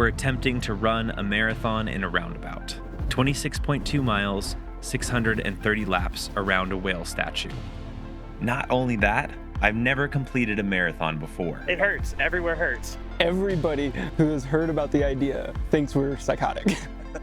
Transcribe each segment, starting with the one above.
We're attempting to run a marathon in a roundabout. 26.2 miles, 630 laps around a whale statue. Not only that, I've never completed a marathon before. It hurts. Everywhere hurts. Everybody who has heard about the idea thinks we're psychotic.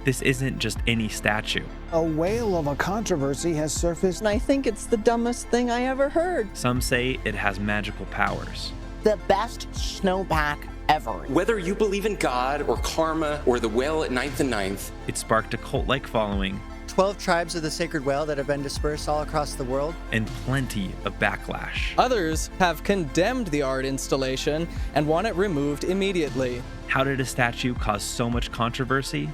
This isn't just any statue. A whale of a controversy has surfaced. And I think it's the dumbest thing I ever heard. Some say it has magical powers. The best snowpack ever. Whether you believe in God or karma or the whale at 9th and 9th, It sparked a cult-like following 12 tribes of the sacred whale that have been dispersed all across the world. and plenty of backlash. Others have condemned the art installation and want it removed immediately. How did a statue cause so much controversy?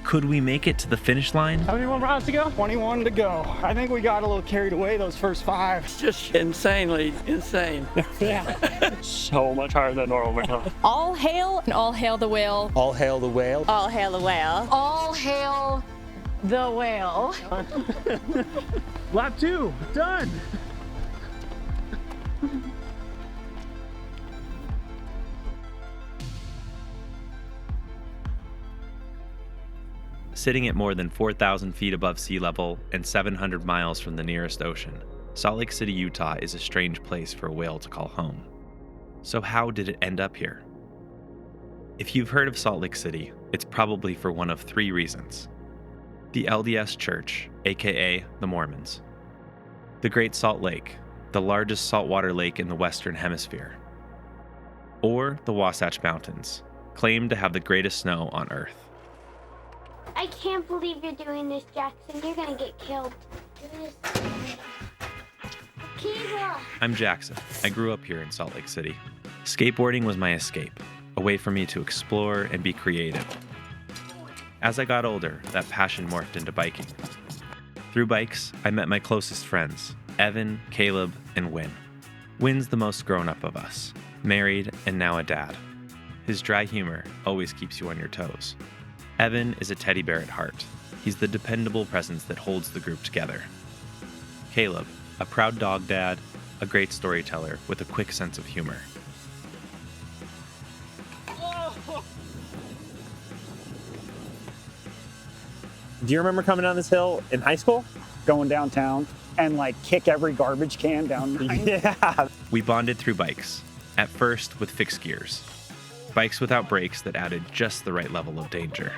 Could we make it to the finish line? 71 rounds to go? 21 to go. I think we got a little carried away those first 5. It's just insanely insane. Yeah. So much harder than normal, man. All hail the whale. All hail the whale. All hail the whale. All hail the whale. Lap 2, done. Sitting at more than 4,000 feet above sea level and 700 miles from the nearest ocean, Salt Lake City, Utah is a strange place for a whale to call home. So how did it end up here? If you've heard of Salt Lake City, it's probably for one of 3 reasons. The LDS Church, aka the Mormons. The Great Salt Lake, the largest saltwater lake in the Western Hemisphere. Or the Wasatch Mountains, claimed to have the greatest snow on Earth. I can't believe you're doing this, Jackson. You're gonna get killed. Do this. Kiva! I'm Jackson. I grew up here in Salt Lake City. Skateboarding was my escape, a way for me to explore and be creative. As I got older, that passion morphed into biking. Through bikes, I met my closest friends, Evan, Caleb, and Win. Win's the most grown-up of us, married and now a dad. His dry humor always keeps you on your toes. Evan is a teddy bear at heart. He's the dependable presence that holds the group together. Caleb, a proud dog dad, a great storyteller with a quick sense of humor. Do you remember coming down this hill in high school? Going downtown and like kick every garbage can down. Yeah. We bonded through bikes, at first with fixed gears. Bikes without brakes that added just the right level of danger.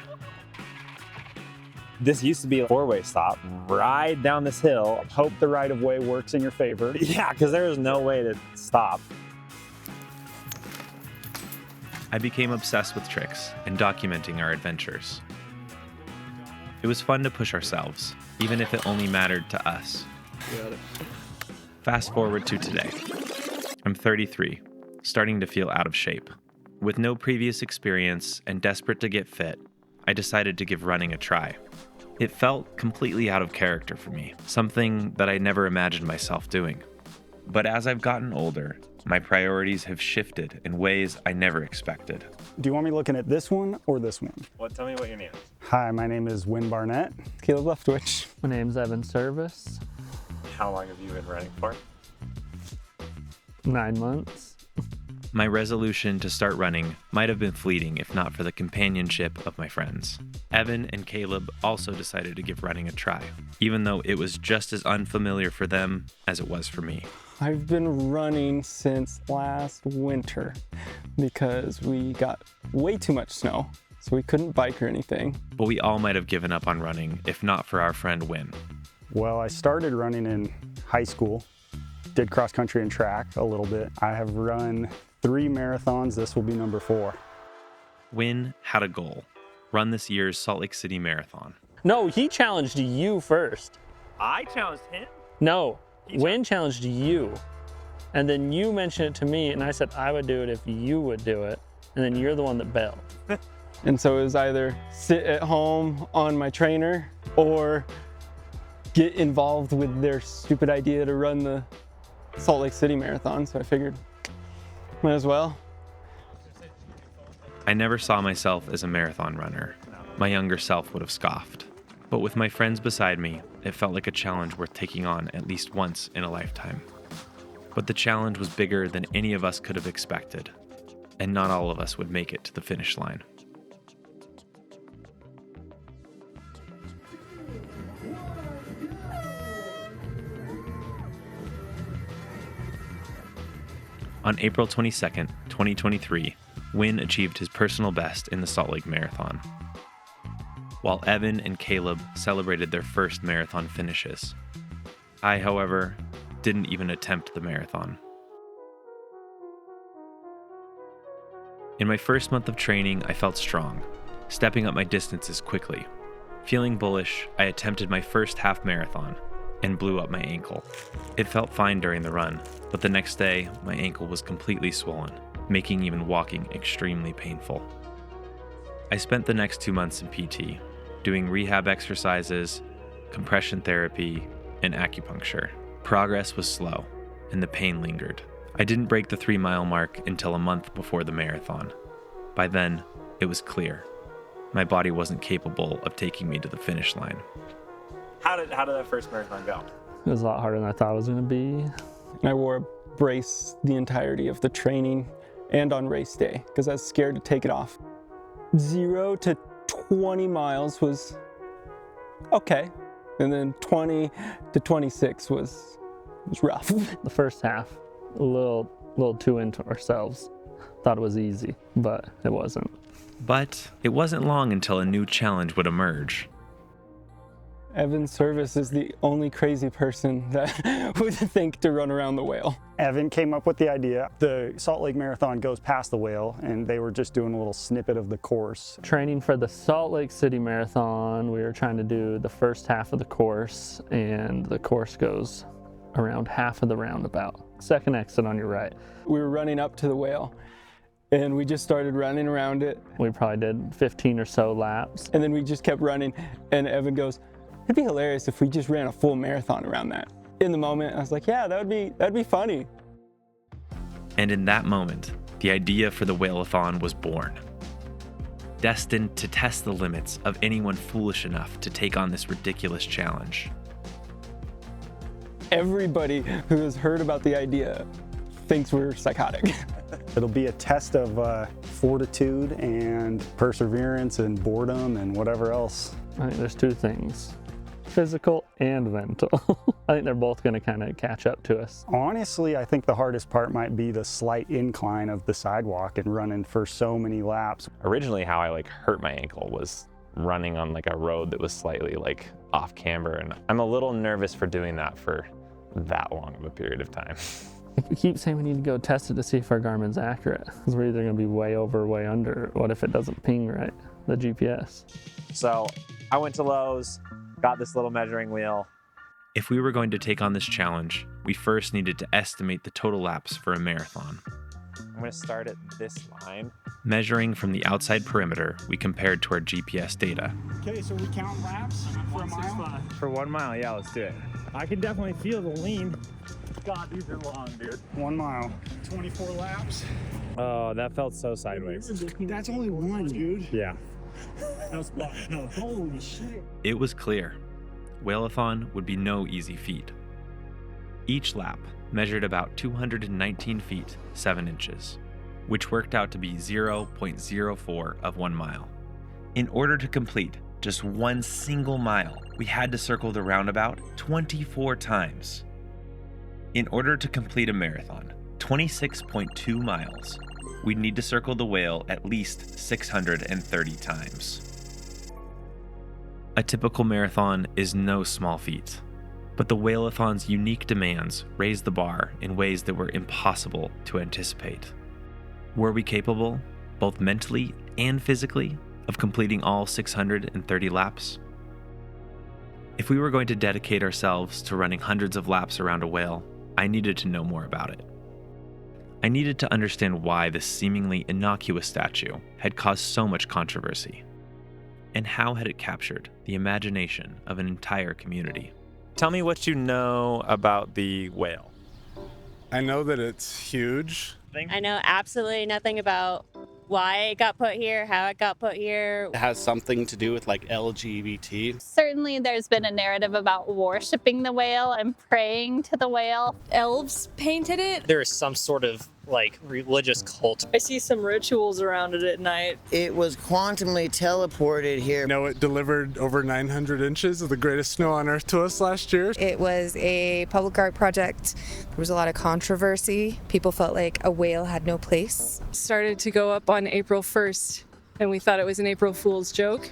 This used to be a 4-way stop. Ride down this hill. Hope the right of way works in your favor. Yeah, because there was no way to stop. I became obsessed with tricks and documenting our adventures. It was fun to push ourselves, even if it only mattered to us. Fast forward to today. I'm 33, starting to feel out of shape. With no previous experience and desperate to get fit, I decided to give running a try. It felt completely out of character for me, something that I never imagined myself doing. But as I've gotten older, my priorities have shifted in ways I never expected. Do you want me looking at this one or this one? Well, tell me what your name is. Hi, my name is Win Barnett. Caleb Leftwich. My name's Evan Service. How long have you been running for? 9 months. My resolution to start running might have been fleeting if not for the companionship of my friends. Evan and Caleb also decided to give running a try, even though it was just as unfamiliar for them as it was for me. I've been running since last winter because we got way too much snow, so we couldn't bike or anything. But we all might have given up on running if not for our friend Win. Well, I started running in high school, did cross country and track a little bit. I have run 3 marathons. This will be number 4. Win had a goal: run this year's Salt Lake City Marathon. No, he challenged you first. I challenged him? No, Win challenged you. And then you mentioned it to me, and I said I would do it if you would do it. And then you're the one that bailed. And so it was either sit at home on my trainer or get involved with their stupid idea to run the Salt Lake City Marathon. So I figured, might as well. I never saw myself as a marathon runner. My younger self would have scoffed. But with my friends beside me, it felt like a challenge worth taking on at least once in a lifetime. But the challenge was bigger than any of us could have expected, and not all of us would make it to the finish line. On April 22nd, 2023, Wynn achieved his personal best in the Salt Lake Marathon, while Evan and Caleb celebrated their first marathon finishes. I, however, didn't even attempt the marathon. In my first month of training, I felt strong, stepping up my distances quickly. Feeling bullish, I attempted my first half marathon and blew up my ankle. It felt fine during the run, but the next day, my ankle was completely swollen, making even walking extremely painful. I spent the next 2 months in PT, doing rehab exercises, compression therapy, and acupuncture. Progress was slow, and the pain lingered. I didn't break the 3-mile mark until a month before the marathon. By then, it was clear. My body wasn't capable of taking me to the finish line. How did that first marathon go? It was a lot harder than I thought it was going to be. I wore a brace the entirety of the training and on race day because I was scared to take it off. 0 to 20 miles was okay. And then 20 to 26 was rough. The first half, a little too into ourselves. Thought it was easy, but it wasn't. But it wasn't long until a new challenge would emerge. Evan Service is the only crazy person that would think to run around the whale. Evan came up with the idea. The Salt Lake Marathon goes past the whale, and they were just doing a little snippet of the course. Training for the Salt Lake City Marathon, we were trying to do the first half of the course, and the course goes around half of the roundabout. Second exit on your right. We were running up to the whale, and we just started running around it. We probably did 15 or so laps. And then we just kept running, and Evan goes, "It'd be hilarious if we just ran a full marathon around that." In the moment, I was like, yeah, that'd be funny. And in that moment, the idea for the Whaleathon was born. Destined to test the limits of anyone foolish enough to take on this ridiculous challenge. Everybody who has heard about the idea thinks we're psychotic. It'll be a test of fortitude and perseverance and boredom and whatever else. I think there's 2 things. Physical and mental. I think they're both going to kind of catch up to us. Honestly, I think the hardest part might be the slight incline of the sidewalk and running for so many laps. Originally, how I hurt my ankle was running on a road that was slightly off camber, and I'm a little nervous for doing that for that long of a period of time. We keep saying we need to go test it to see if our Garmin's accurate, because we're either going to be way over, way under. What if it doesn't ping right, the GPS? So I went to Lowe's, got this little measuring wheel. If we were going to take on this challenge, we first needed to estimate the total laps for a marathon. I'm going to start at this line. Measuring from the outside perimeter, we compared to our GPS data. Okay, so we count laps for a mile. For 1 mile, yeah, let's do it. I can definitely feel the lean. God, these are long, dude. 1 mile. 24 laps. Oh, that felt so sideways. That's only one, dude. Yeah. Holy shit. It was clear. Whaleathon would be no easy feat. Each lap measured about 219 feet, 7 inches, which worked out to be 0.04 of 1 mile. In order to complete just one single mile, we had to circle the roundabout 24 times. In order to complete a marathon, 26.2 miles, we'd need to circle the whale at least 630 times. A typical marathon is no small feat, but the Whaleathon's unique demands raised the bar in ways that were impossible to anticipate. Were we capable, both mentally and physically, of completing all 630 laps? If we were going to dedicate ourselves to running hundreds of laps around a whale, I needed to know more about it. I needed to understand why this seemingly innocuous statue had caused so much controversy, and how had it captured the imagination of an entire community. Tell me what you know about the whale. I know that it's huge. I know absolutely nothing about why it got put here, how it got put here. It has something to do with LGBT. Certainly there's been a narrative about worshiping the whale and praying to the whale. Elves painted it. There is some sort of like religious cult. I see some rituals around it at night. It was quantumly teleported here. You know, it delivered over 900 inches of the greatest snow on Earth to us last year. It was a public art project. There was a lot of controversy. People felt like a whale had no place. Started to go up on April 1st, and we thought it was an April Fool's joke.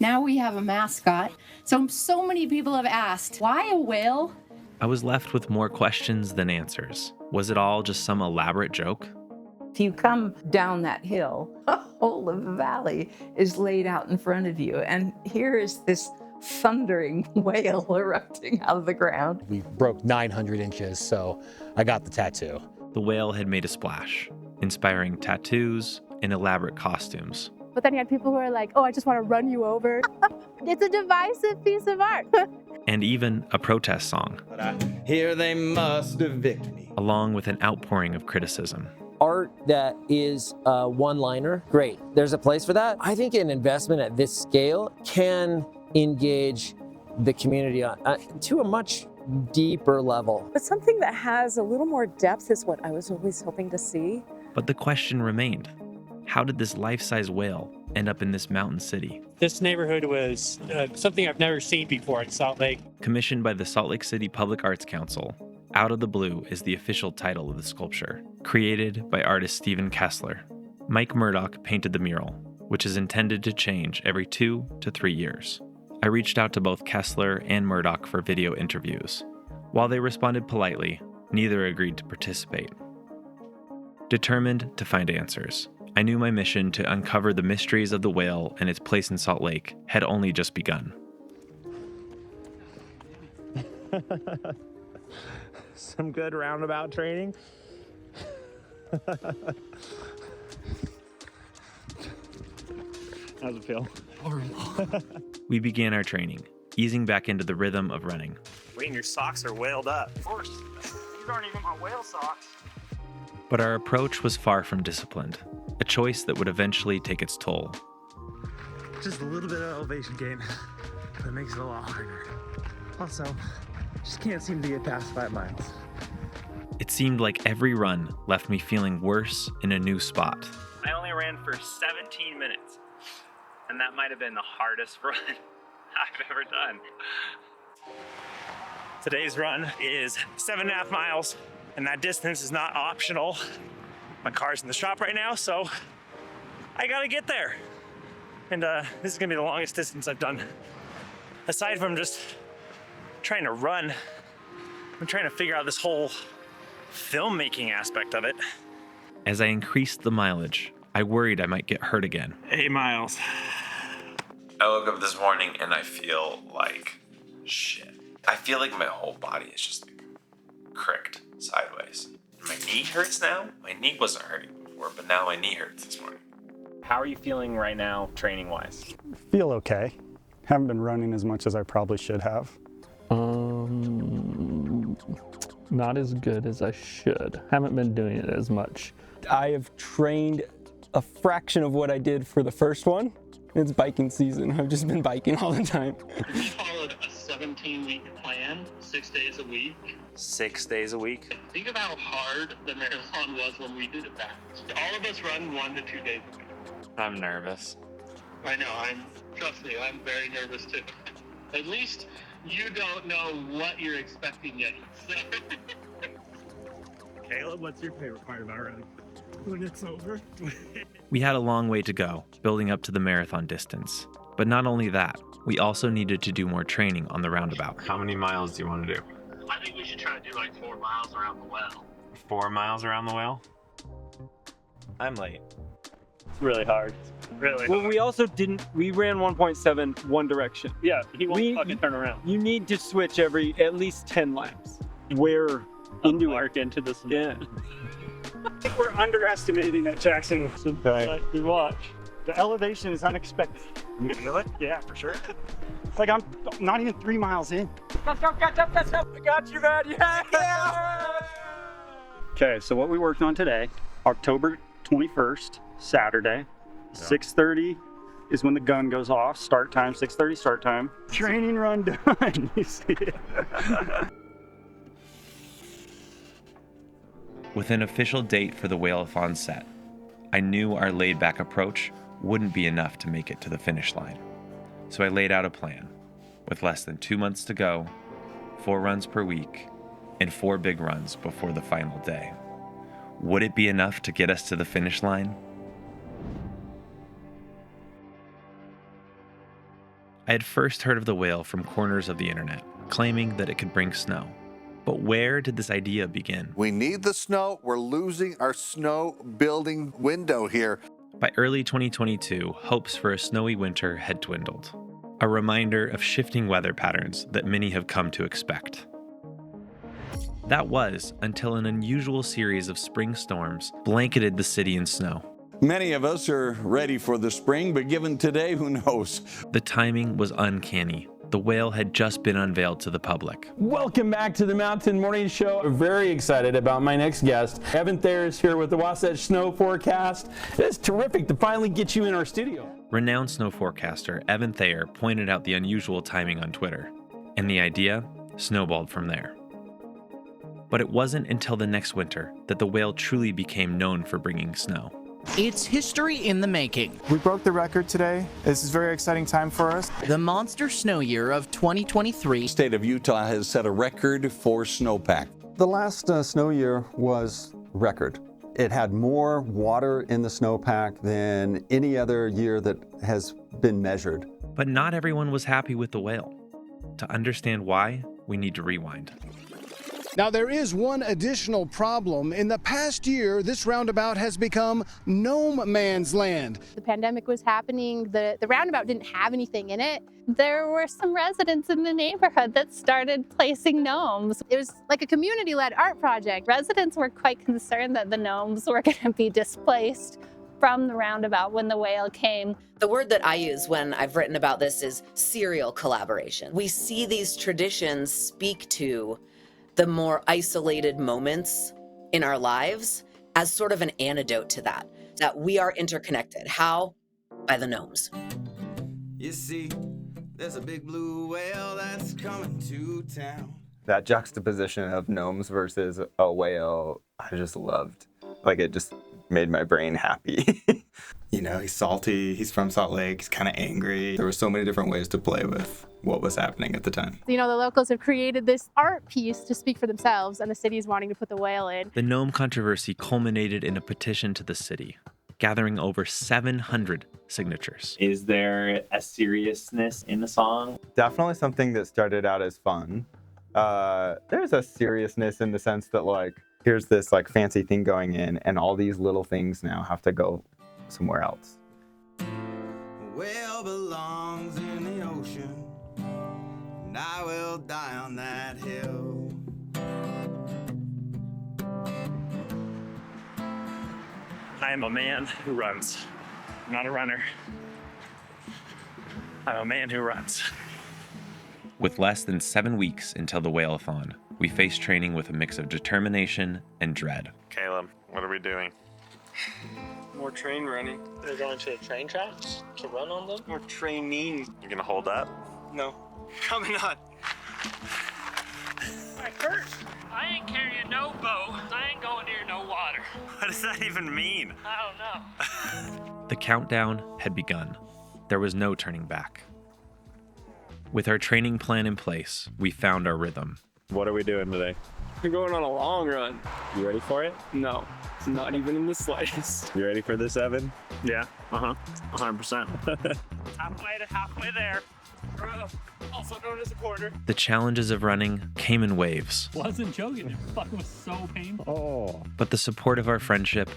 Now we have a mascot. So many people have asked, why a whale? I was left with more questions than answers. Was it all just some elaborate joke? If you come down that hill, a whole of the valley is laid out in front of you. And here is this thundering whale erupting out of the ground. We broke 900 inches, so I got the tattoo. The whale had made a splash, inspiring tattoos and elaborate costumes. But then you had people who are like, oh, I just want to run you over. It's a divisive piece of art. And even a protest song. But I hear they must evict me. Along with an outpouring of criticism. Art that is a one-liner, great. There's a place for that. I think an investment at this scale can engage the community to a much deeper level. But something that has a little more depth is what I was always hoping to see. But the question remained. How did this life-size whale end up in this mountain city? This neighborhood was something I've never seen before in Salt Lake. Commissioned by the Salt Lake City Public Arts Council, Out of the Blue is the official title of the sculpture, created by artist Stephen Kessler. Mike Murdoch painted the mural, which is intended to change every 2 to 3 years. I reached out to both Kessler and Murdoch for video interviews. While they responded politely, neither agreed to participate. Determined to find answers, I knew my mission to uncover the mysteries of the whale and its place in Salt Lake had only just begun. Some good roundabout training. How's it feel? Horrible. We began our training, easing back into the rhythm of running. Wayne, your socks are whaled up. Of course. These aren't even my whale socks. But our approach was far from disciplined, a choice that would eventually take its toll. Just a little bit of elevation gain, but it makes it a lot harder. Also, just can't seem to get past 5 miles. It seemed like every run left me feeling worse in a new spot. I only ran for 17 minutes, and that might have been the hardest run I've ever done. Today's run is 7.5 miles, and that distance is not optional. My car's in the shop right now, so I gotta get there. And this is gonna be the longest distance I've done. Aside from just trying to run, I'm trying to figure out this whole filmmaking aspect of it. As I increased the mileage, I worried I might get hurt again. 8 miles. I woke up this morning and I feel like shit. I feel like my whole body is just cricked sideways. My knee hurts now. My knee wasn't hurting before, but now my knee hurts this morning. How are you feeling right now, training-wise? Feel okay. Haven't been running as much as I probably should have. Not as good as I should. Haven't been doing it as much. I have trained a fraction of what I did for the first one. It's biking season. I've just been biking all the time. We followed a 17-week plan, 6 days a week. 6 days a week? Think of how hard the marathon was when we did it back. All of us run 1 to 2 days a week. I'm nervous. I know, trust me, I'm very nervous too. At least you don't know what you're expecting yet. Caleb, what's your favorite part about running? When it's over. We had a long way to go, building up to the marathon distance. But not only that, we also needed to do more training on the roundabout. How many miles do you want to do? I think we should try to do like 4 miles around the well. 4 miles around the whale? I'm late. It's really hard. Really Well, hard. we also we ran 1.7 one direction. Yeah, he won't fucking turn around. You need to switch every at least 10 laps. We're into this. Yeah. I think we're underestimating it, Jackson. Okay. We watch. The elevation is unexpected. You feel it? Yeah, for sure. It's like I'm not even 3 miles in. Let's go, catch up. I got you, man. Yeah. Okay, so what we worked on today, October 21st, Saturday, 6:30 is when the gun goes off. Start time, 6:30 start time. Training run done. You see it. With an official date for the Whaleathon set, I knew our laid-back approach wouldn't be enough to make it to the finish line. So I laid out a plan. With less than 2 months to go, 4 runs per week, and 4 big runs before the final day. Would it be enough to get us to the finish line? I had first heard of the whale from corners of the internet, claiming that it could bring snow. But where did this idea begin? We need the snow. We're losing our snow building window here. By early 2022, hopes for a snowy winter had dwindled. A reminder of shifting weather patterns that many have come to expect. That was until an unusual series of spring storms blanketed the city in snow. Many of us are ready for the spring, but given today, who knows? The timing was uncanny. The whale had just been unveiled to the public. Welcome back to the Mountain Morning Show. I'm very excited about my next guest. Evan Thayer is here with the Wasatch Snow Forecast. It's terrific to finally get you in our studio. Renowned snow forecaster Evan Thayer pointed out the unusual timing on Twitter, and the idea snowballed from there. But it wasn't until the next winter that the whale truly became known for bringing snow. It's history in the making. We broke the record today. This is a very exciting time for us. The monster snow year of 2023. The state of Utah has set a record for snowpack. The last snow year was record. It had more water in the snowpack than any other year that has been measured. But not everyone was happy with the whale. To understand why, we need to rewind. Now, there is one additional problem. In the past year, this roundabout has become no man's land. The pandemic was happening. The roundabout didn't have anything in it. There were some residents in the neighborhood that started placing gnomes. It was like a community-led art project. Residents were quite concerned that the gnomes were going to be displaced from the roundabout when the whale came. The word that I use when I've written about this is serial collaboration. We see these traditions speak to the more isolated moments in our lives as sort of an antidote to that we are interconnected. How? By the gnomes. You see, there's a big blue whale that's coming to town. That juxtaposition of gnomes versus a whale, I just loved. Like, it just made my brain happy. You know, he's salty, he's from Salt Lake, he's kind of angry. There were so many different ways to play with what was happening at the time. You know, the locals have created this art piece to speak for themselves, and the city is wanting to put the whale in. The gnome controversy culminated in a petition to the city, gathering over 700 signatures. Is there a seriousness in the song? Definitely something that started out as fun. There's a seriousness in the sense that, like, here's this like fancy thing going in, and all these little things now have to go somewhere else. Whale belongs in the ocean, and I will die on that hill. I am a man who runs. I'm not a runner. I'm a man who runs. With less than 7 weeks until the Whaleathon, we faced training with a mix of determination and dread. Caleb, what are we doing? More train running. They're going to the train tracks to run on them? More training. You gonna hold up? No. Coming on. Alright, first, I ain't carrying no boat. I ain't going near no water. What does that even mean? I don't know. The countdown had begun. There was no turning back. With our training plan in place, we found our rhythm. What are we doing today? We're going on a long run. You ready for it? No, it's not even in the slightest. You ready for this, Evan? Yeah, 100%. halfway there. Also known as a quarter. The challenges of running came in waves, Wasn't joking. It fucking was so painful. Oh. but the support of our friendship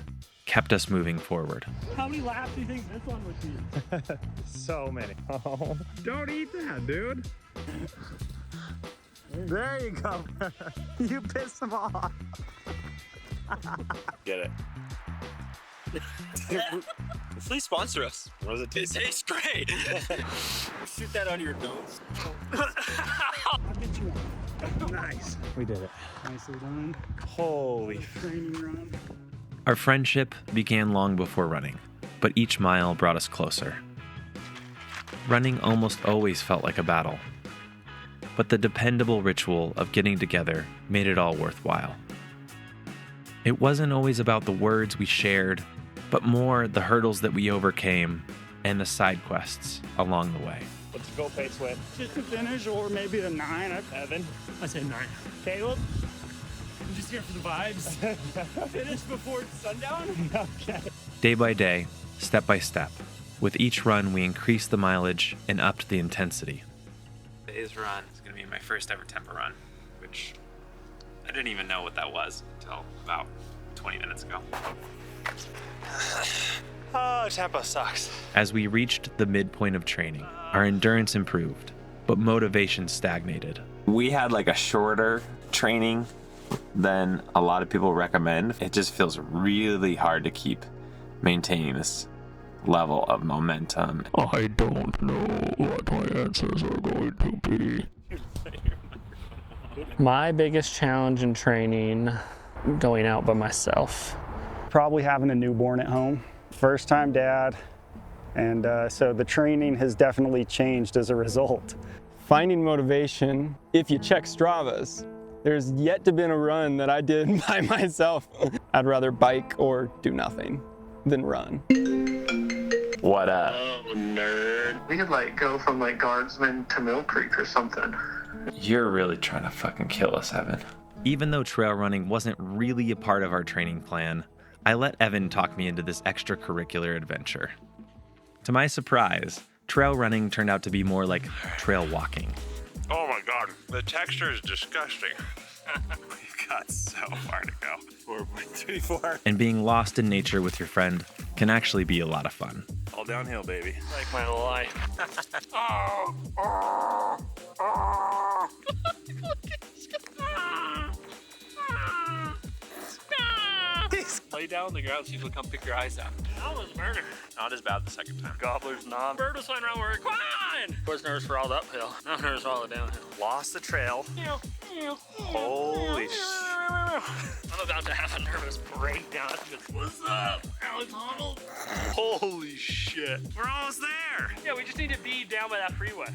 kept us moving forward. How many laps do you think this one would be? So many. Oh. Don't eat that, dude. There you go. You pissed them off. Get it. Please sponsor us. What does it taste like? Tastes great. Shoot that on your nose. I'll get you one. Nice. We did it. Nicely done. Holy. Training run. Our friendship began long before running, but each mile brought us closer. Running almost always felt like a battle, but the dependable ritual of getting together made it all worthwhile. It wasn't always about the words we shared, but more the hurdles that we overcame and the side quests along the way. What's the goal pace with? Just to finish or maybe a 9. Evan? I say 9. Caleb? I'm just here for the vibes. Finish before sundown? Okay. Day by day, step by step, with each run we increased the mileage and upped the intensity. Today's run is going to be my first ever tempo run, which I didn't even know what that was until about 20 minutes ago. Oh, tempo sucks. As we reached the midpoint of training, our endurance improved, but motivation stagnated. We had like a shorter training than a lot of people recommend. It just feels really hard to keep maintaining this level of momentum. I don't know what my answers are going to be. My biggest challenge in training, going out by myself. Probably having a newborn at home. First time dad, and so the training has definitely changed as a result. Finding motivation, if you check Stravas, there's yet to been a run that I did by myself. I'd rather bike or do nothing than run. What up? Oh, nerd. We could like go from like Guardsman to Mill Creek or something. You're really trying to fucking kill us, Evan. Even though trail running wasn't really a part of our training plan, I let Evan talk me into this extracurricular adventure. To my surprise, trail running turned out to be more like trail walking. Oh my god, the texture is disgusting. We've got so far to go. 4.34. And being lost in nature with your friend can actually be a lot of fun. All downhill, baby. Like my life. Lay down on the ground so you can come pick your eyes out. That was murder. Not as bad the second time. Gobbler's nom. Bird was flying around where come on! I was nervous for all the uphill. Now I'm nervous for all the downhill. Lost the trail. Holy shit. I'm about to have a nervous breakdown. What's up, Alex Honnold? Holy shit. We're almost there. Yeah, we just need to be down by that freeway.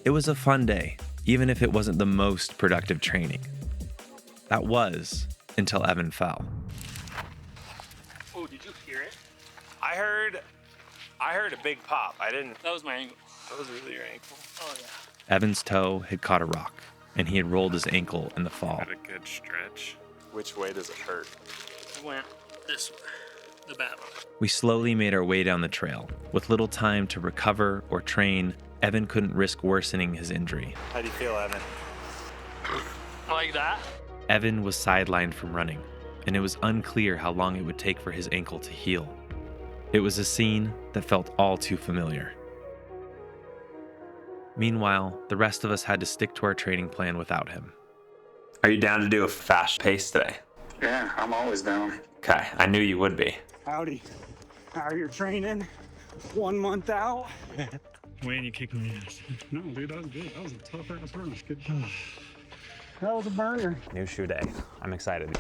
It was a fun day, even if it wasn't the most productive training. That was until Evan fell. Oh, did you hear it? I heard a big pop. I didn't. That was my ankle. That was really your ankle. Oh, yeah. Evan's toe had caught a rock, and he had rolled his ankle in the fall. Had a good stretch. Which way does it hurt? It went this way. The bad one. We slowly made our way down the trail. With little time to recover or train, Evan couldn't risk worsening his injury. How do you feel, Evan? Like that? Evan was sidelined from running, and it was unclear how long it would take for his ankle to heal. It was a scene that felt all too familiar. Meanwhile, the rest of us had to stick to our training plan without him. Are you down to do a fast pace today? Yeah, I'm always down. Okay, I knew you would be. Howdy. How are you training? 1 month out? Wayne, you kicked my ass. No, dude, that was good. That was a tough ass run. Good job. That was a burner. New shoe day. I'm excited.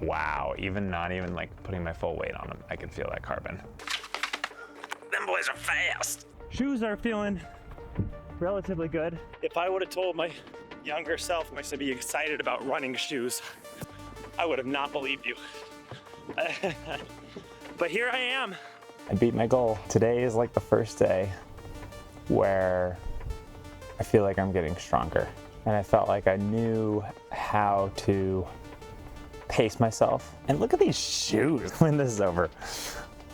Wow, not even like putting my full weight on them, I can feel that carbon. Them boys are fast. Shoes are feeling relatively good. If I would have told my younger self I should be excited about running shoes, I would have not believed you. But here I am. I beat my goal. Today is like the first day where I feel like I'm getting stronger. And I felt like I knew how to pace myself. And look at these shoes when this is over.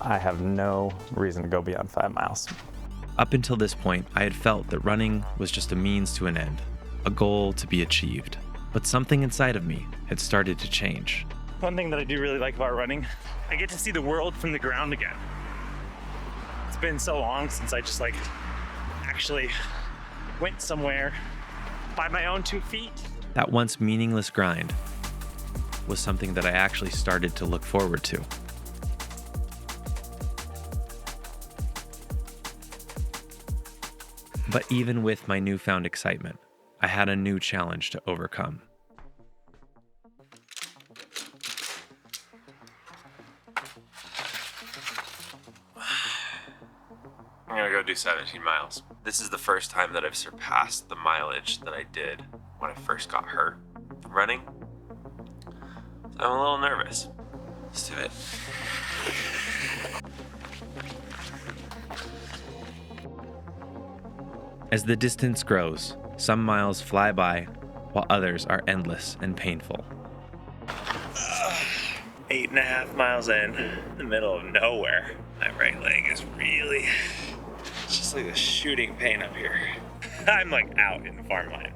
I have no reason to go beyond 5 miles. Up until this point, I had felt that running was just a means to an end, a goal to be achieved. But something inside of me had started to change. One thing that I do really like about running, I get to see the world from the ground again. It's been so long since I just actually went somewhere by my own 2 feet. That once meaningless grind was something that I actually started to look forward to. But even with my newfound excitement, I had a new challenge to overcome. I'm gonna go do 17 miles. This is the first time that I've surpassed the mileage that I did when I first got hurt running. I'm a little nervous. Let's do it. As the distance grows, some miles fly by, while others are endless and painful. 8.5 miles in the middle of nowhere. My right leg is really, it's just like a shooting pain up here. I'm like out in the farmland.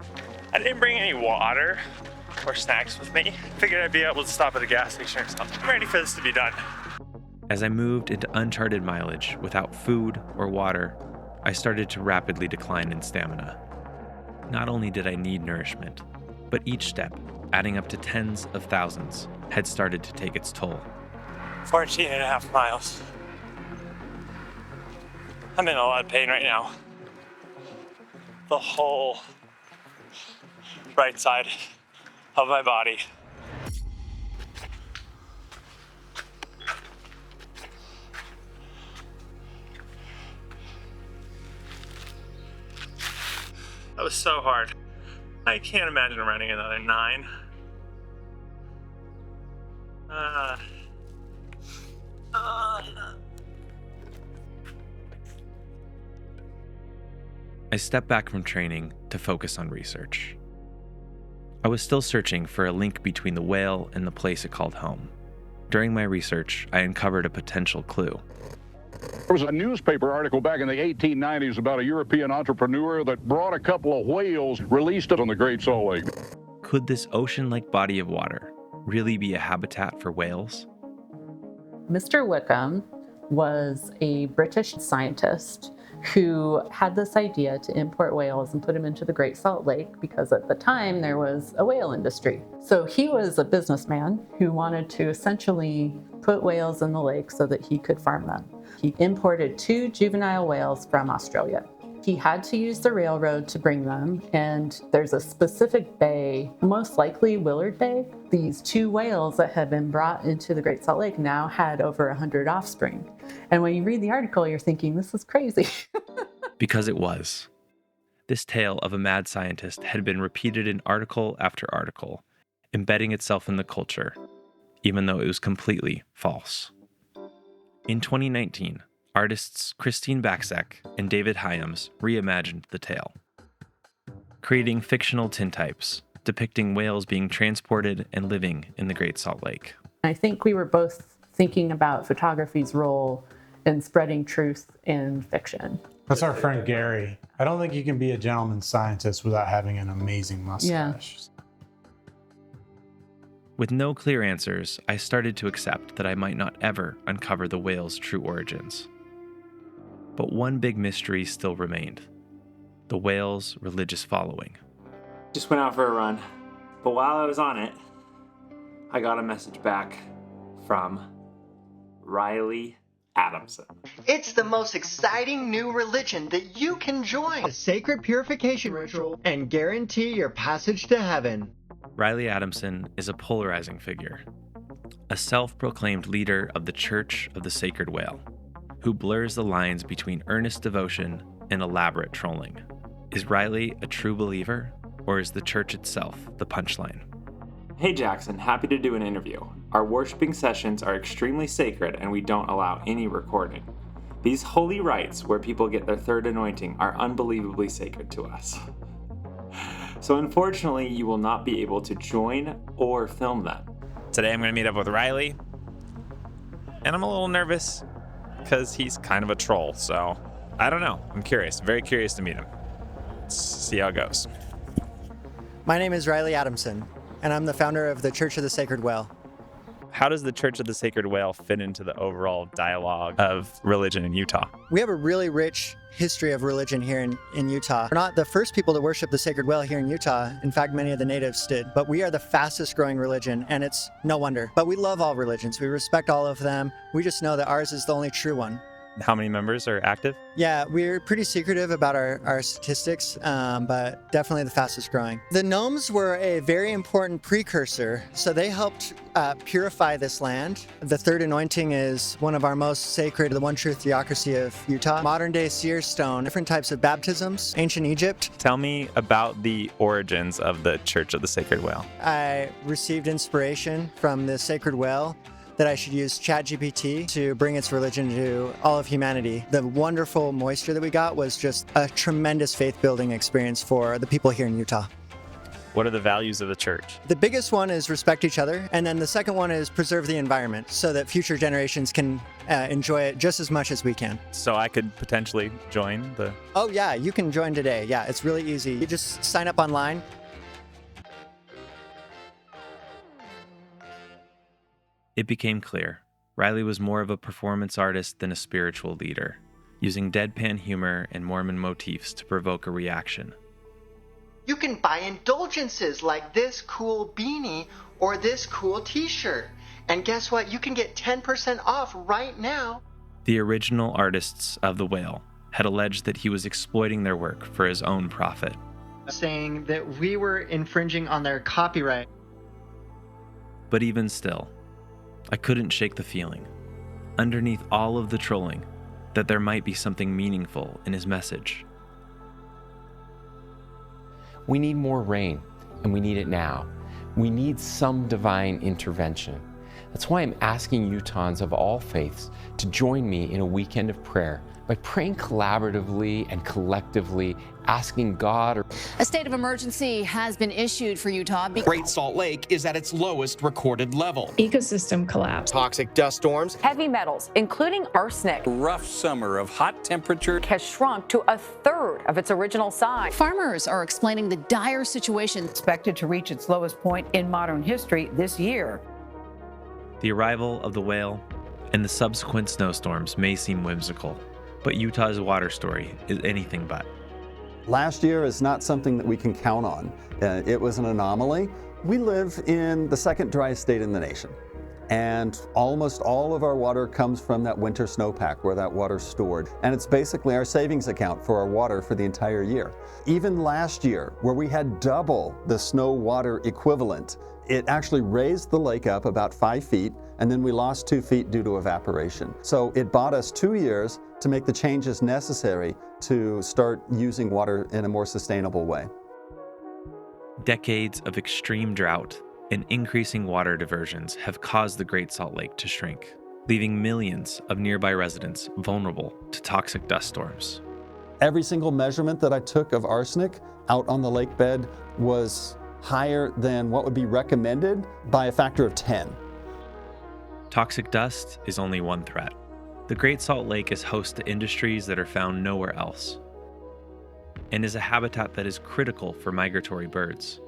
I didn't bring any water or snacks with me. Figured I'd be able to stop at a gas station or something. I'm ready for this to be done. As I moved into uncharted mileage without food or water, I started to rapidly decline in stamina. Not only did I need nourishment, but each step, adding up to tens of thousands, had started to take its toll. 14.5 miles. I'm in a lot of pain right now. The whole right side of my body. That was so hard. I can't imagine running another 9. I stepped back from training to focus on research. I was still searching for a link between the whale and the place it called home. During my research, I uncovered a potential clue. There was a newspaper article back in the 1890s about a European entrepreneur that brought a couple of whales, released it on the Great Salt Lake. Could this ocean-like body of water really be a habitat for whales? Mr. Wickham was a British scientist who had this idea to import whales and put them into the Great Salt Lake because at the time there was a whale industry. So he was a businessman who wanted to essentially put whales in the lake so that he could farm them. He imported 2 juvenile whales from Australia. He had to use the railroad to bring them, and there's a specific bay, most likely Willard Bay. These 2 whales that had been brought into the Great Salt Lake now had over 100 offspring. And when you read the article, you're thinking, this is crazy. Because it was. This tale of a mad scientist had been repeated in article after article, embedding itself in the culture, even though it was completely false. In 2019, artists Christine Baczek and David Hyams reimagined the tale, creating fictional tintypes depicting whales being transported and living in the Great Salt Lake. I think we were both thinking about photography's role in spreading truth in fiction. That's our friend Gary. I don't think you can be a gentleman scientist without having an amazing mustache. Yeah. With no clear answers, I started to accept that I might not ever uncover the whale's true origins. But one big mystery still remained: the whale's religious following. Just went out for a run, but while I was on it, I got a message back from Riley Adamson. It's the most exciting new religion that you can join. A sacred purification ritual and guarantee your passage to heaven. Riley Adamson is a polarizing figure, a self-proclaimed leader of the Church of the Sacred Whale, who blurs the lines between earnest devotion and elaborate trolling. Is Riley a true believer, or is the church itself the punchline? Hey Jackson, happy to do an interview. Our worshiping sessions are extremely sacred and we don't allow any recording. These holy rites where people get their third anointing are unbelievably sacred to us. So unfortunately, you will not be able to join or film them. Today I'm going to meet up with Riley, and I'm a little nervous because he's kind of a troll, so I don't know. I'm curious, very curious to meet him. Let's see how it goes. My name is Riley Adamson, and I'm the founder of the Church of the Sacred Whale. How does the Church of the Sacred Whale fit into the overall dialogue of religion in Utah? We have a really rich history of religion here in Utah. We're not the first people to worship the sacred whale here in Utah. In fact, many of the natives did. But we are the fastest growing religion, and it's no wonder. But we love all religions. We respect all of them. We just know that ours is the only true one. How many members are active? Yeah, we're pretty secretive about our statistics, but definitely the fastest growing. The gnomes were a very important precursor, so they helped purify this land. The third anointing is one of our most sacred, the one truth theocracy of Utah. Modern day seer stone, different types of baptisms, ancient Egypt. Tell me about the origins of the Church of the Sacred Whale. I received inspiration from the sacred whale that I should use ChatGPT to bring its religion to all of humanity. The wonderful moisture that we got was just a tremendous faith-building experience for the people here in Utah. What are the values of the church? The biggest one is respect each other, and then the second one is preserve the environment so that future generations can enjoy it just as much as we can. So I could potentially join the... Oh yeah, you can join today. Yeah, it's really easy. You just sign up online. It became clear Riley was more of a performance artist than a spiritual leader, using deadpan humor and Mormon motifs to provoke a reaction. You can buy indulgences like this cool beanie or this cool t-shirt. And guess what? You can get 10% off right now. The original artists of The Whale had alleged that he was exploiting their work for his own profit. Saying that we were infringing on their copyright. But even still, I couldn't shake the feeling, underneath all of the trolling, that there might be something meaningful in his message. We need more rain, and we need it now. We need some divine intervention. That's why I'm asking Utahns of all faiths to join me in a weekend of prayer by praying collaboratively and collectively, asking God. A state of emergency has been issued for Utah. Great Salt Lake is at its lowest recorded level. Ecosystem collapse. Toxic dust storms. Heavy metals, including arsenic. Rough summer of hot temperature has shrunk to a third of its original size. Farmers are explaining the dire situation. Expected to reach its lowest point in modern history this year. The arrival of the whale and the subsequent snowstorms may seem whimsical, but Utah's water story is anything but. Last year is not something that we can count on. It was an anomaly. We live in the second driest state in the nation, and almost all of our water comes from that winter snowpack where that water's stored. And it's basically our savings account for our water for the entire year. Even last year, where we had double the snow water equivalent, it actually raised the lake up about 5 feet, and then we lost 2 feet due to evaporation. So it bought us 2 years to make the changes necessary to start using water in a more sustainable way. Decades of extreme drought and increasing water diversions have caused the Great Salt Lake to shrink, leaving millions of nearby residents vulnerable to toxic dust storms. Every single measurement that I took of arsenic out on the lake bed was higher than what would be recommended by a factor of 10. Toxic dust is only one threat. The Great Salt Lake is host to industries that are found nowhere else, and is a habitat that is critical for migratory birds.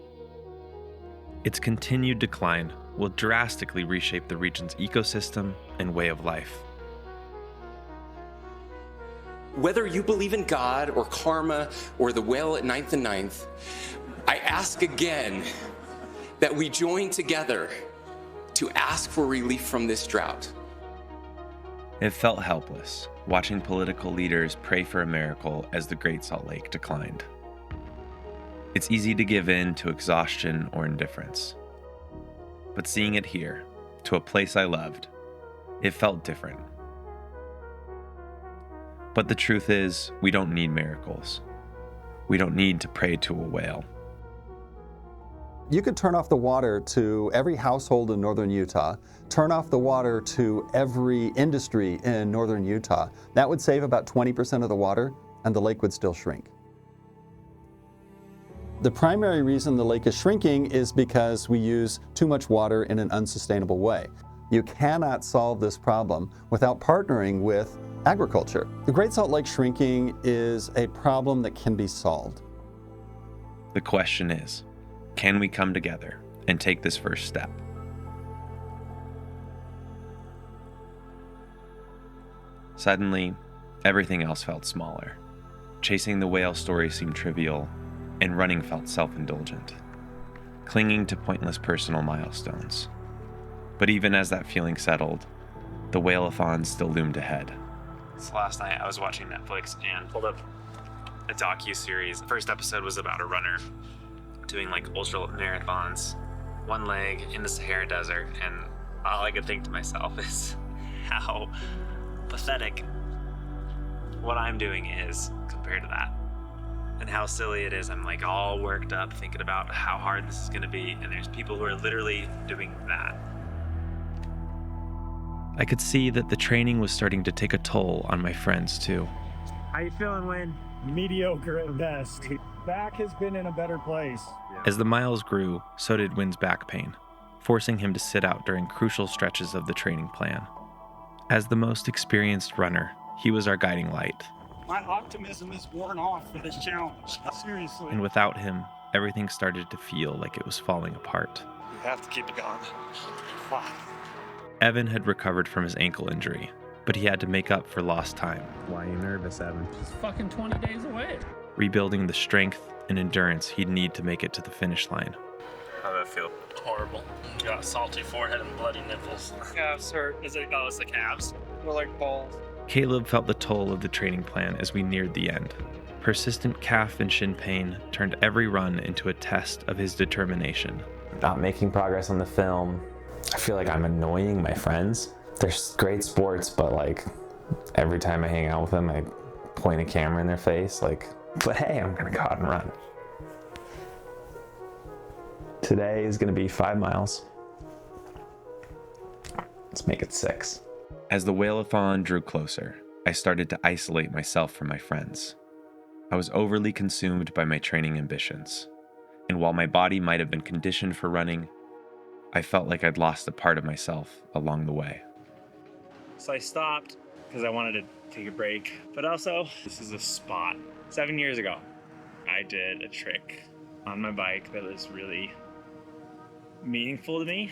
Its continued decline will drastically reshape the region's ecosystem and way of life. Whether you believe in God or karma or the whale at 9th and 9th, I ask again that we join together to ask for relief from this drought. It felt helpless, watching political leaders pray for a miracle as the Great Salt Lake declined. It's easy to give in to exhaustion or indifference. But seeing it here, to a place I loved, it felt different. But the truth is, we don't need miracles. We don't need to pray to a whale. You could turn off the water to every household in northern Utah, turn off the water to every industry in northern Utah. That would save about 20% of the water, and the lake would still shrink. The primary reason the lake is shrinking is because we use too much water in an unsustainable way. You cannot solve this problem without partnering with agriculture. The Great Salt Lake shrinking is a problem that can be solved. The question is, can we come together and take this first step? Suddenly, everything else felt smaller. Chasing the whale story seemed trivial, and running felt self-indulgent, clinging to pointless personal milestones. But even as that feeling settled, the Whaleathon still loomed ahead. So last night I was watching Netflix and pulled up a docu-series. The first episode was about a runner doing like ultra marathons, one leg in the Sahara Desert, and all I could think to myself is how pathetic what I'm doing is compared to that. And how silly it is. I'm like all worked up thinking about how hard this is gonna be, and there's people who are literally doing that. I could see that the training was starting to take a toll on my friends too. How you feeling, Wayne? Mediocre at best. Back has been in a better place. As the miles grew, so did Wynn's back pain, forcing him to sit out during crucial stretches of the training plan. As the most experienced runner, he was our guiding light. My optimism is worn off for this challenge. Seriously. And without him, everything started to feel like it was falling apart. You have to keep it going. Fuck. Evan had recovered from his ankle injury, but he had to make up for lost time. Why are you nervous, Evan? It's fucking 20 days away. Rebuilding the strength and endurance he'd need to make it to the finish line. How'd that feel? Horrible. Got a salty forehead and bloody nipples. Calves hurt. It's the calves. They're like balls. Caleb felt the toll of the training plan as we neared the end. Persistent calf and shin pain turned every run into a test of his determination. Not making progress on the film. I feel like I'm annoying my friends. They're great sports, but like every time I hang out with them, I point a camera in their face like, but hey, I'm gonna go out and run. Today is gonna be 5 miles. Let's make it 6. As the Whaleathon drew closer, I started to isolate myself from my friends. I was overly consumed by my training ambitions, and while my body might have been conditioned for running, I felt like I'd lost a part of myself along the way. So I stopped because I wanted to take a break, but also this is a spot. 7 years ago, I did a trick on my bike that was really meaningful to me.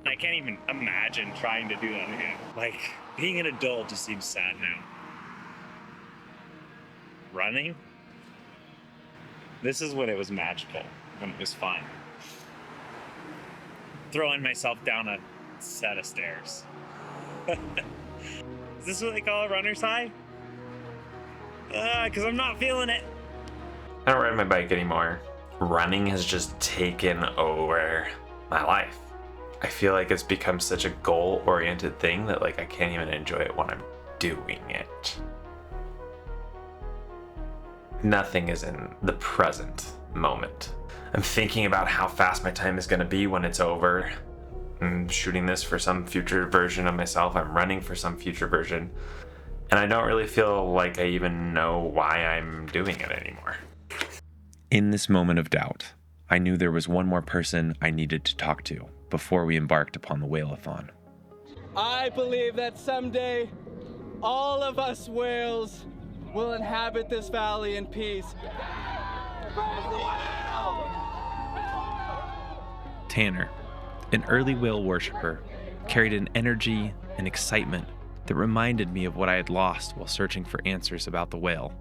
I can't even imagine trying to do that again. Like, being an adult just seems sad now. Running? This is when it was magical, when it was fun. Throwing myself down a set of stairs. Is this what they call a runner's high? Because I'm not feeling it. I don't ride my bike anymore. Running has just taken over my life. I feel like it's become such a goal-oriented thing that like I can't even enjoy it when I'm doing it. Nothing is in the present moment. I'm thinking about how fast my time is going to be when it's over. I'm shooting this for some future version of myself. I'm running for some future version. And I don't really feel like I even know why I'm doing it anymore. In this moment of doubt, I knew there was one more person I needed to talk to before we embarked upon the Whaleathon. I believe that someday all of us whales will inhabit this valley in peace. Tanner, an early whale worshiper, carried an energy and excitement that reminded me of what I had lost while searching for answers about the whale.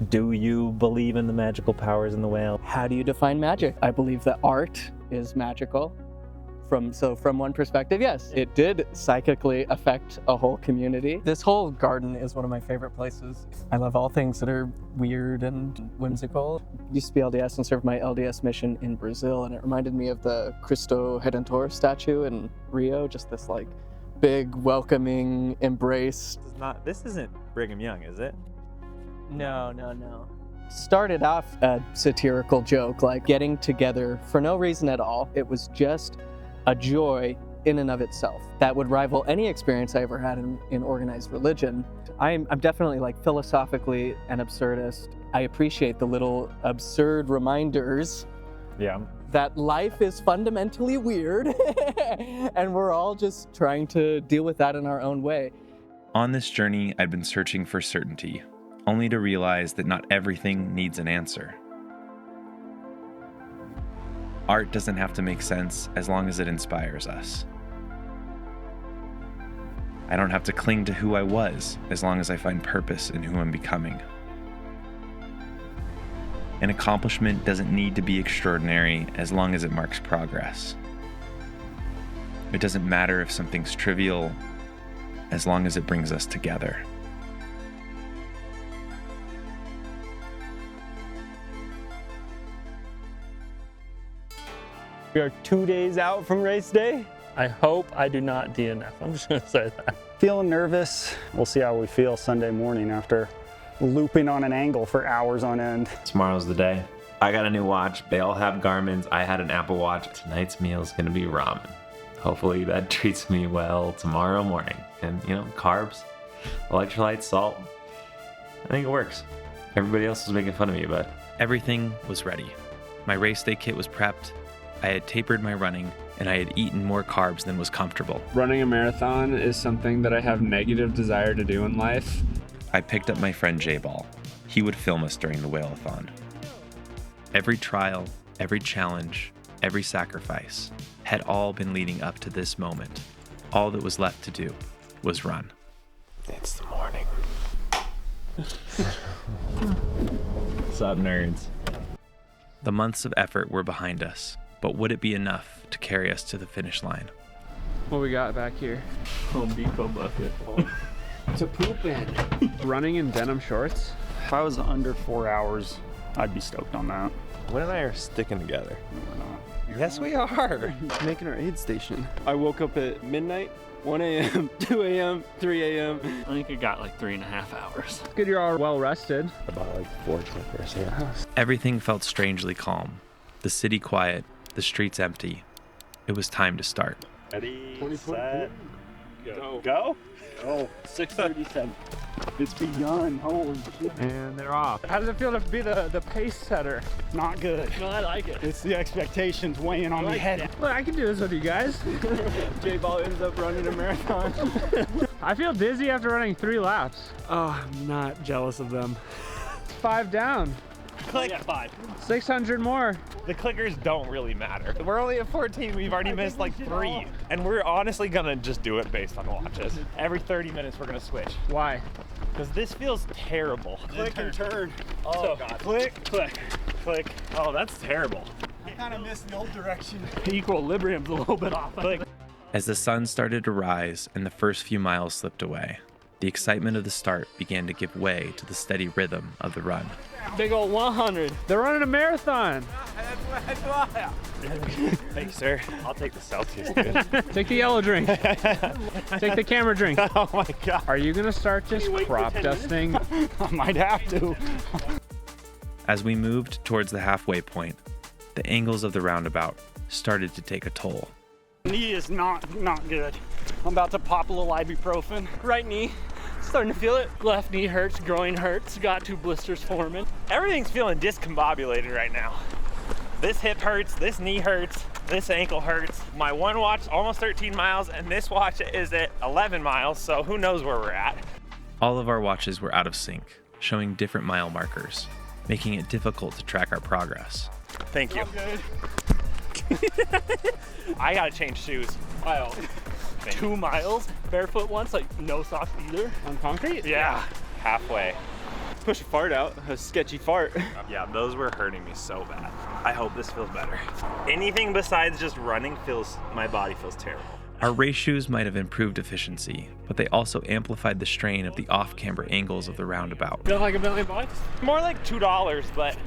Do you believe in the magical powers in the whale? How do you define magic? I believe that art is magical. From one perspective, yes, it did psychically affect a whole community. This whole garden is one of my favorite places. I love all things that are weird and whimsical. I used to be LDS and served my LDS mission in Brazil, and it reminded me of the Cristo Redentor statue in Rio, just this like big, welcoming embrace. This isn't Brigham Young, is it? No. Started off a satirical joke, like getting together for no reason at all. It was just a joy in and of itself that would rival any experience I ever had in organized religion. I'm definitely like philosophically an absurdist. I appreciate the little absurd reminders that life is fundamentally weird and we're all just trying to deal with that in our own way. On this journey, I'd been searching for certainty, only to realize that not everything needs an answer. Art doesn't have to make sense as long as it inspires us. I don't have to cling to who I was as long as I find purpose in who I'm becoming. An accomplishment doesn't need to be extraordinary as long as it marks progress. It doesn't matter if something's trivial as long as it brings us together. We are 2 days out from race day. I hope I do not DNF. I'm just gonna say that. Feeling nervous. We'll see how we feel Sunday morning after looping on an angle for hours on end. Tomorrow's the day. I got a new watch. They all have Garmin's. I had an Apple Watch. Tonight's meal is gonna be ramen. Hopefully that treats me well tomorrow morning. And carbs, electrolytes, salt. I think it works. Everybody else was making fun of me, but everything was ready. My race day kit was prepped. I had tapered my running, and I had eaten more carbs than was comfortable. Running a marathon is something that I have negative desire to do in life. I picked up my friend J-Ball. He would film us during the Whaleathon. Every trial, every challenge, every sacrifice had all been leading up to this moment. All that was left to do was run. It's the morning. What's up, nerds? The months of effort were behind us, but would it be enough to carry us to the finish line? What we got back here? Home Depot bucket. To poop in. Running in denim shorts. If I was under 4 hours, I'd be stoked on that. Win and I are sticking together. No, we're not. Yes, we are. Making our aid station. I woke up at midnight, 1 a.m., 2 a.m., 3 a.m. I think it got like 3.5 hours. It's good you're all well rested. About like 4 clippers here. Everything felt strangely calm. The city quiet, the streets empty. It was time to start. Ready, set, go. Go? Oh, 6:37. It's begun. Holy shit. And they're off. How does it feel to be the pace setter? Not good. No, I like it. It's the expectations weighing on me head. Look, I can do this with you guys. J-Ball ends up running a marathon. I feel dizzy after running 3 laps. Oh, I'm not jealous of them. 5 down. Click. Yeah, 5. 600 more. The clickers don't really matter. We're only at 14. We've already missed like 3. And we're honestly gonna just do it based on watches. Every 30 minutes we're gonna switch. Why? Because this feels terrible. Click and turn. Oh god. Click, click, click. Oh, that's terrible. I kind of missed the old direction. Equilibrium's a little bit off. Click. As the sun started to rise and the first few miles slipped away, the excitement of the start began to give way to the steady rhythm of the run. Big old 100. They're running a marathon. Thanks, sir. I'll take the Celsius, dude. Take the yellow drink. Take the camera drink. Oh my god. Are you gonna start just crop dusting? I might have to. As we moved towards the halfway point, the angles of the roundabout started to take a toll. Knee is not good. I'm about to pop a little ibuprofen. Right knee, starting to feel it. Left knee hurts, groin hurts, got 2 blisters forming. Everything's feeling discombobulated right now. This hip hurts, this knee hurts, this ankle hurts. My one watch almost 13 miles and this watch is at 11 miles, so who knows where we're at. All of our watches were out of sync, showing different mile markers, making it difficult to track our progress. Thank you. I gotta change shoes. Wow. 2 miles, barefoot once, like no socks either. On concrete? Yeah, halfway. Push a fart out, a sketchy fart. Yeah, those were hurting me so bad. I hope this feels better. Anything besides just running my body feels terrible. Our race shoes might have improved efficiency, but they also amplified the strain of the off-camber angles of the roundabout. Feel like $1 million? More like $2, but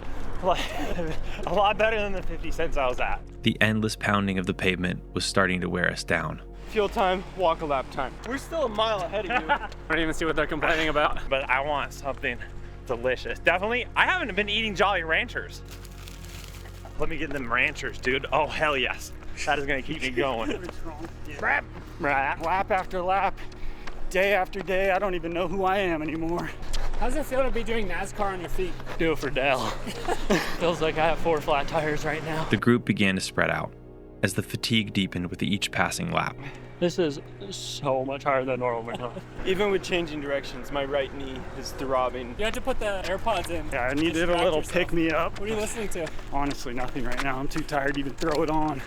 like a lot better than the 50 cents I was at. The endless pounding of the pavement was starting to wear us down. Fuel time, walk a lap time. We're still a mile ahead of you. I don't even see what they're complaining about. But I want something delicious. Definitely, I haven't been eating Jolly Ranchers. Let me get them Ranchers, dude. Oh, hell yes. That is gonna keep me going. Lap after lap, day after day, I don't even know who I am anymore. How's it feel to be doing NASCAR on your feet? Do it for Dale. Feels like I have 4 flat tires right now. The group began to spread out as the fatigue deepened with each passing lap. This is so much higher than normal. Even with changing directions, my right knee is throbbing. You have to put the AirPods in. Yeah, I needed a little pick me up. What are you listening to? Honestly, nothing right now. I'm too tired to even throw it on.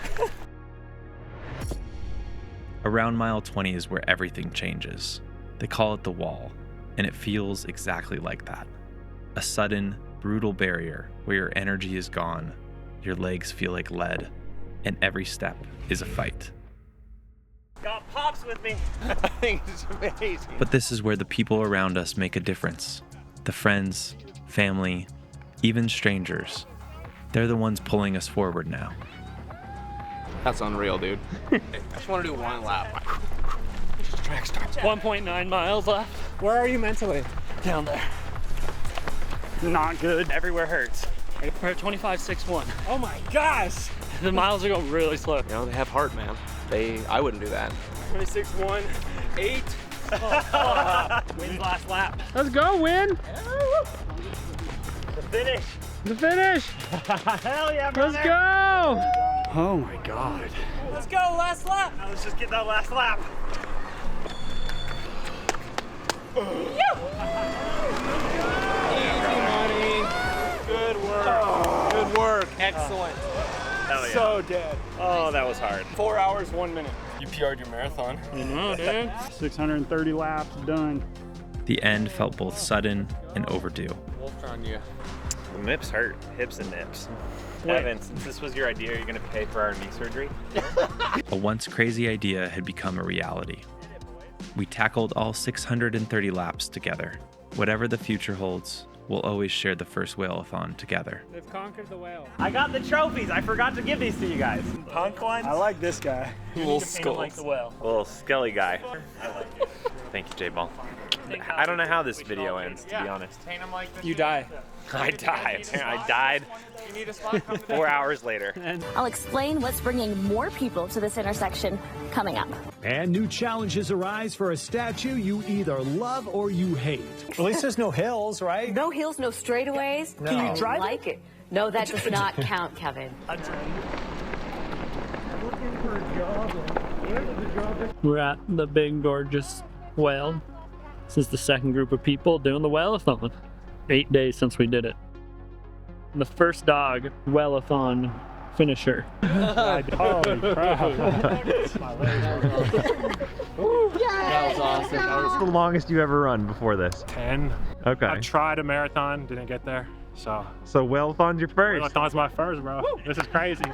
Around mile 20 is where everything changes. They call it the wall, and it feels exactly like that. A sudden, brutal barrier where your energy is gone, your legs feel like lead, and every step is a fight. Got Pops with me. I think it's amazing. But this is where the people around us make a difference. The friends, family, even strangers. They're the ones pulling us forward now. That's unreal, dude. I just want to do one lap. Track starts. 1.9 miles left. Where are you mentally? Down there. Not good. Everywhere hurts. We're at 25.61. Oh my gosh! The miles are going really slow. You know, they have heart, man. I wouldn't do that. 26.1. 8. Wins last lap. Let's go, win! The finish. The finish! Hell yeah, brother. Let's go! Oh my God. Let's go, last lap. Now let's just get that last lap. Easy money. Good work. Good work. Excellent. Hell yeah. So dead. Oh, that was hard. 4 hours, 1 minute. You PR'd your marathon. Dude. 630 laps done. The end felt both sudden and overdue. Wolf on you. The nips hurt. Hips and nips. Evan, since this was your idea, are you going to pay for our knee surgery? A once crazy idea had become a reality. We tackled all 630 laps together. Whatever the future holds, we'll always share the first Whaleathon together. They've conquered the whale. I got the trophies. I forgot to give these to you guys. Punk ones. I like this guy. Little skull. Like the whale. Little skelly guy. I like it. Thank you, J-Ball. I don't know how this video ends, to be honest. You die. I died. I died 4 hours later. I'll explain what's bringing more people to this intersection coming up. And new challenges arise for a statue you either love or you hate. At least there's no hills, right? No hills, no straightaways. No. Can you drive like it? No, that does not count, Kevin. We're at the big, gorgeous whale. This is the second group of people doing the Whaleathon. 8 days since we did it. The first dog, Whaleathon finisher. Holy crap. That was awesome. What's the longest you ever run before this? 10. Okay. I tried a marathon, didn't get there. So Whaleathon's your first? Whaleathon's my first, bro. This is crazy.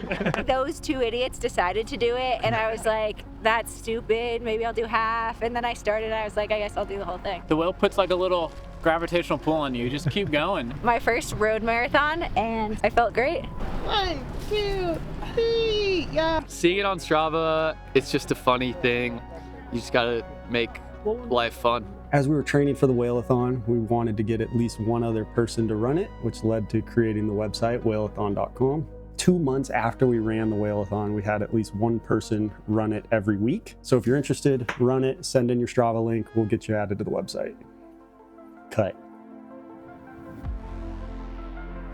Those two idiots decided to do it, and I was like, that's stupid. Maybe I'll do half. And then I started, and I was like, I guess I'll do the whole thing. The whale puts like a little gravitational pull on you. Just keep going. My first road marathon, and I felt great. 1, 2, 3, yeah. Seeing it on Strava, it's just a funny thing. You just gotta make life fun. As we were training for the Whaleathon, we wanted to get at least one other person to run it, which led to creating the website, whaleathon.com. 2 months after we ran the Whaleathon, we had at least one person run it every week. So if you're interested, run it, send in your Strava link, we'll get you added to the website. Cut.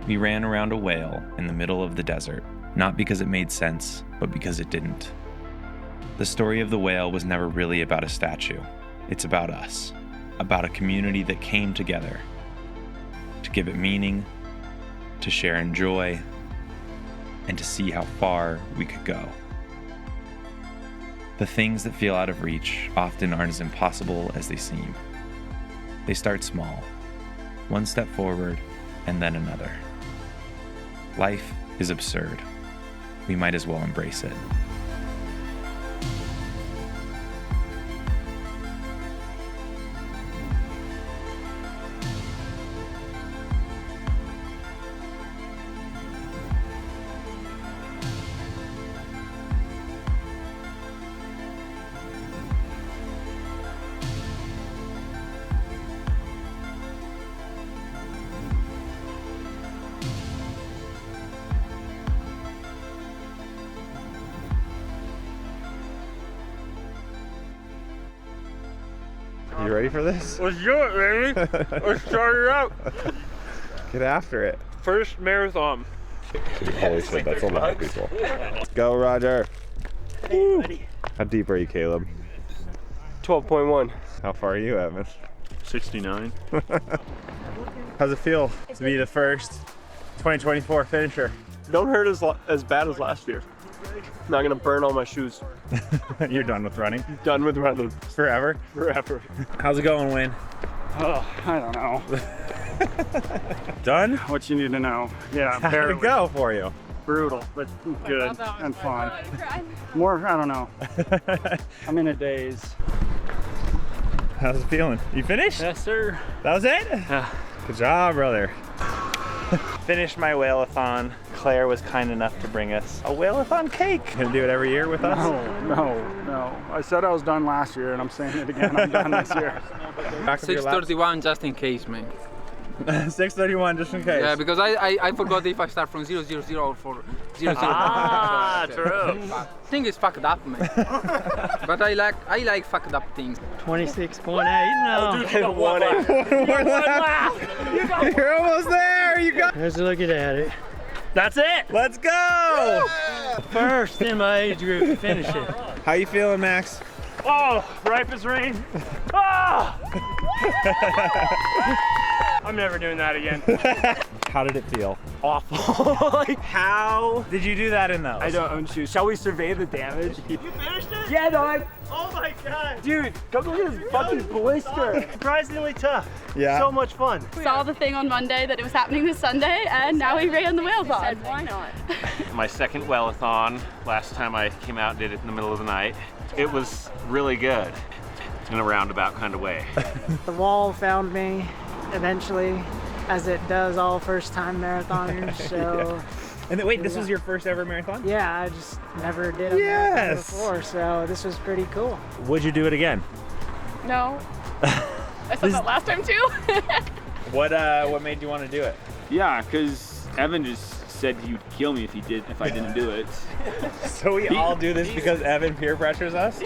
We ran around a whale in the middle of the desert, not because it made sense, but because it didn't. The story of the whale was never really about a statue. It's about us, about a community that came together to give it meaning, to share in joy, and to see how far we could go. The things that feel out of reach often aren't as impossible as they seem. They start small, one step forward and then another. Life is absurd. We might as well embrace it. You ready for this? Let's do it, baby. Let's start it out. Get after it. First marathon. Holy shit, that's a lot of people. Go, Roger. Hey, buddy. How deep are you, Caleb? 12.1. How far are you, Evan? 69. How's it feel to be the first 2024 finisher? Don't hurt as bad as last year. Not gonna burn all my shoes. You're done with running? Done with running. Forever? Forever. How's it going, Win? Oh, I don't know. Done? What you need to know. Yeah, How'd barely. it go for you? Brutal, but good and fun. More, I don't know. I'm in a daze. How's it feeling? You finished? Yes, sir. That was it? Yeah. Good job, brother. Finished my Whaleathon. Claire was kind enough to bring us a Whaleathon cake. Gonna do it every year with us? No. I said I was done last year, and I'm saying it again. I'm done this year. 6:31 just in case, man. 6:31 just in case. Yeah, because I forgot if I start from 000 or for 00. Ah, true. Thing is fucked up, man. But I like fucked up things. 26.8. No. Oh, dude, you got one lap. You're almost there. You got. Here's a look at it. That's it. Let's go. First in my age group to finish it. How you feeling, Max? Oh, ripe as rain. Ah! I'm never doing that again. How did it feel? Awful. Like, how did you do that in those? I don't own shoes. Shall we survey the damage? You finished it? Yeah, no, oh my god. Dude, go look at this fucking blister. Surprisingly tough. Yeah. So much fun. Saw the thing on Monday that it was happening this Sunday, and now we ran the Whaleathon. Said, why not? My second Whaleathon. Last time I came out and did it in the middle of the night. It was really good in a roundabout kind of way. The wall found me eventually, as it does all first-time marathoners. So. Yeah. And then, wait, this was your first ever marathon? Yeah, I just never did a marathon before, so this was pretty cool. Would you do it again? No. I said that last time too. What made you want to do it? Yeah, because Evan just said he would kill me if I didn't do it. So we all do this because Evan peer pressures us?